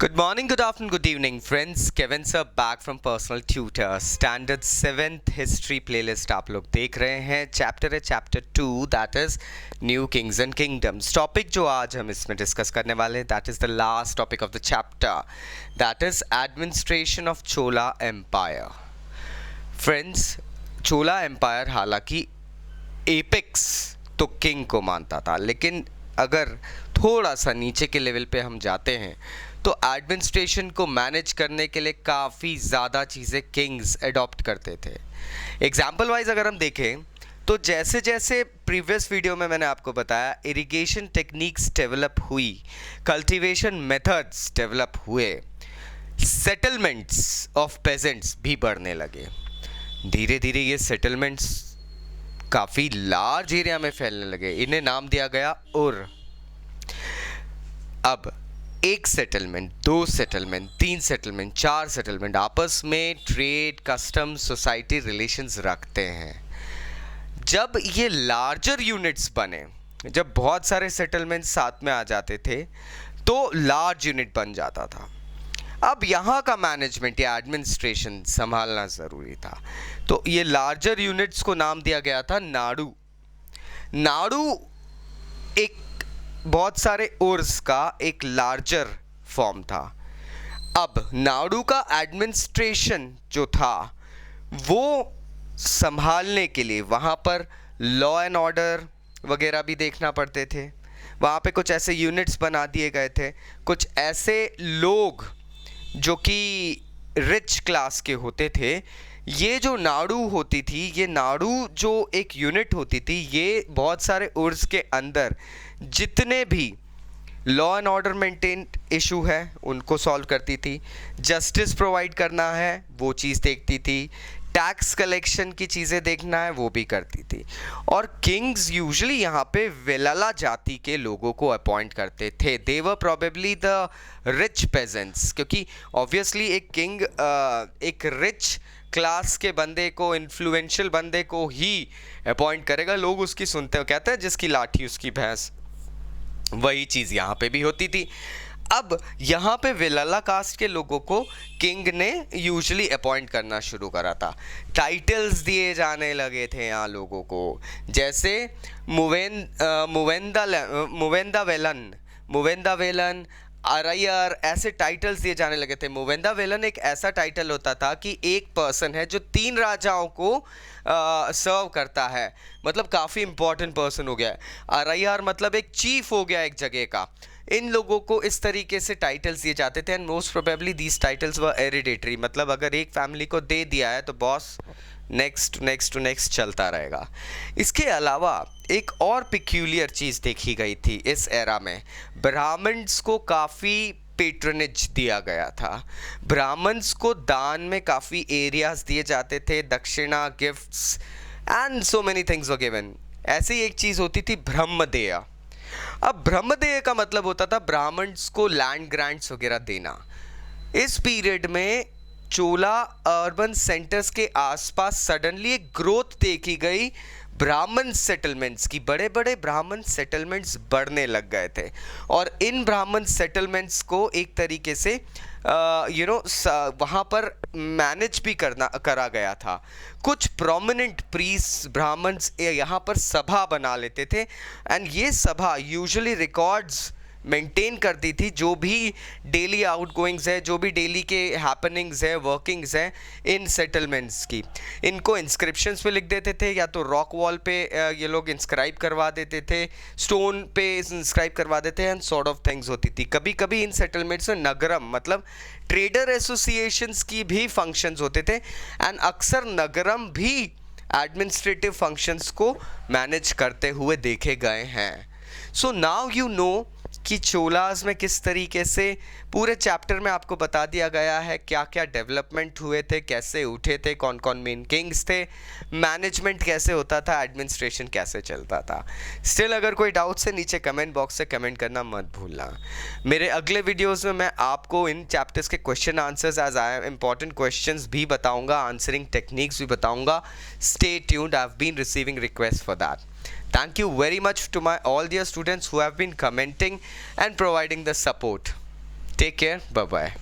Good morning, good afternoon, good evening, friends. Kevin sir back from Personal Tutor. Standard 7th History playlist आप लोग देख रहे हैं. Chapter है chapter 2, that is new kings and kingdoms. Topic जो आज हम इसमें डिस्कस करने वाले हैं, that is the last topic of the chapter, that is administration of Chola empire. Friends, Chola empire हालांकि एपेक्स तो किंग को मानता था, लेकिन अगर थोड़ा सा नीचे के लेवल पे हम जाते हैं तो एडमिनिस्ट्रेशन को मैनेज करने के लिए काफ़ी ज़्यादा चीज़ें किंग्स अडॉप्ट करते थे. एग्जाम्पल वाइज अगर हम देखें तो जैसे जैसे प्रीवियस वीडियो में मैंने आपको बताया, इरिगेशन टेक्निक्स डेवलप हुई, कल्टीवेशन मेथड्स डेवलप हुए, सेटलमेंट्स ऑफ पेजेंट्स भी बढ़ने लगे. धीरे धीरे ये सेटलमेंट्स काफ़ी लार्ज एरिया में फैलने लगे. इन्हें नाम दिया गया उर. अब एक सेटलमेंट, दो सेटलमेंट, तीन सेटलमेंट, चार सेटलमेंट आपस में ट्रेड, कस्टम, सोसाइटी रिलेशंस रखते हैं. जब ये लार्जर यूनिट्स बने, जब बहुत सारे सेटलमेंट साथ में आ जाते थे तो लार्ज यूनिट बन जाता था. अब यहाँ का मैनेजमेंट या एडमिनिस्ट्रेशन संभालना ज़रूरी था, तो ये लार्जर यूनिट्स को नाम दिया गया था नाडु. नाडु एक बहुत सारे उर्स का एक लार्जर फॉर्म था. अब नाडु का एडमिनिस्ट्रेशन जो था वो संभालने के लिए वहाँ पर लॉ एंड ऑर्डर वगैरह भी देखना पड़ते थे. वहाँ पे कुछ ऐसे यूनिट्स बना दिए गए थे, कुछ ऐसे लोग जो कि रिच क्लास के होते थे. ये जो नाडु होती थी, ये नाडु जो एक यूनिट होती थी, ये बहुत सारे उर्स के अंदर जितने भी law and order maintain issue है उनको सॉल्व करती थी, जस्टिस प्रोवाइड करना है वो चीज़ देखती थी, टैक्स कलेक्शन की चीज़ें देखना है वो भी करती थी. और किंग्स यूजुअली यहाँ पे वेलाला जाति के लोगों को अपॉइंट करते थे. दे वर प्रोबेबली द रिच पेजेंट्स, क्योंकि ऑब्वियसली एक किंग एक रिच क्लास के बंदे को, इन्फ्लुएंशियल बंदे को ही अपॉइंट करेगा. लोग उसकी सुनते हो, कहते हैं जिसकी लाठी उसकी भैंस. वही चीज़ यहाँ पे भी होती थी. अब यहाँ पे वेलाला कास्ट के लोगों को किंग ने यूजुअली अपॉइंट करना शुरू करा था. टाइटल्स दिए जाने लगे थे यहाँ लोगों को, जैसे मुवेंदा वेलन, अरैयर, ऐसे टाइटल्स दिए जाने लगे थे. मुवेंदा वेलन एक ऐसा टाइटल होता था कि एक पर्सन है जो 3 राजाओं को सर्व करता है, मतलब काफ़ी इंपॉर्टेंट पर्सन हो गया. अरैयर मतलब एक चीफ हो गया एक जगह का. इन लोगों को इस तरीके से टाइटल्स दिए जाते थे. And most probably these titles were hereditary, मतलब अगर एक फैमिली को दे दिया है तो boss next next to next चलता रहेगा. इसके अलावा एक और पिक्यूलियर चीज़ देखी गई थी इस एरा में. ब्राह्मण्स को काफ़ी पेट्रनेज दिया गया था. ब्राह्मण्स को दान में काफ़ी एरियाज दिए जाते थे, दक्षिणा, gifts and so many things were given. ऐसी एक चीज़ होती थी ब्रह्मदेय. अब ब्रह्मदेय का मतलब होता था ब्राह्मण्स को लैंड ग्रांट्स वगैरह देना. इस पीरियड में चोला अर्बन सेंटर्स के आसपास सडनली एक ग्रोथ देखी गई ब्राह्मण सेटलमेंट्स की. बड़े बड़े ब्राह्मण सेटलमेंट्स बढ़ने लग गए थे और इन ब्राह्मण सेटलमेंट्स को एक तरीके से वहाँ पर मैनेज भी करा गया था. कुछ प्रोमिनेंट प्रीस्ट ब्राह्मण्स यहाँ पर सभा बना लेते थे एंड ये सभा यूजुअली रिकॉर्ड्स मेंटेन करती थी. जो भी डेली आउटगोइंग्स है, जो भी डेली के हैपनिंग्स है, वर्किंग्स हैं इन सेटलमेंट्स की, इनको इंस्क्रिप्शंस पे लिख देते थे, या तो रॉक वॉल पे ये लोग इंस्क्राइब करवा देते थे, स्टोन पे इंस्क्राइब करवा देते हैं, एंड सॉर्ट ऑफ थिंग्स होती थी. कभी कभी इन सेटलमेंट्स में नगरम मतलब ट्रेडर एसोसिएशंस की भी फंक्शंस होते थे एंड अक्सर नगरम भी एडमिनिस्ट्रेटिव फंक्शंस को मैनेज करते हुए देखे गए हैं. सो नाउ यू नो कि चोलास में किस तरीके से पूरे चैप्टर में आपको बता दिया गया है क्या क्या डेवलपमेंट हुए थे, कैसे उठे थे, कौन कौन मेन किंग्स थे, मैनेजमेंट कैसे होता था, एडमिनिस्ट्रेशन कैसे चलता था. स्टिल अगर कोई डाउट्स है नीचे कमेंट बॉक्स से कमेंट करना मत भूलना. मेरे अगले वीडियोस में मैं आपको इन चैप्टर्स के question answers as I important questions भी बताऊंगा, आंसरिंग टेक्निक्स भी बताऊंगा. Stay tuned, I have been receiving request for that. Thank you very much to my all dear students who have been commenting and providing the support. Take care, bye bye.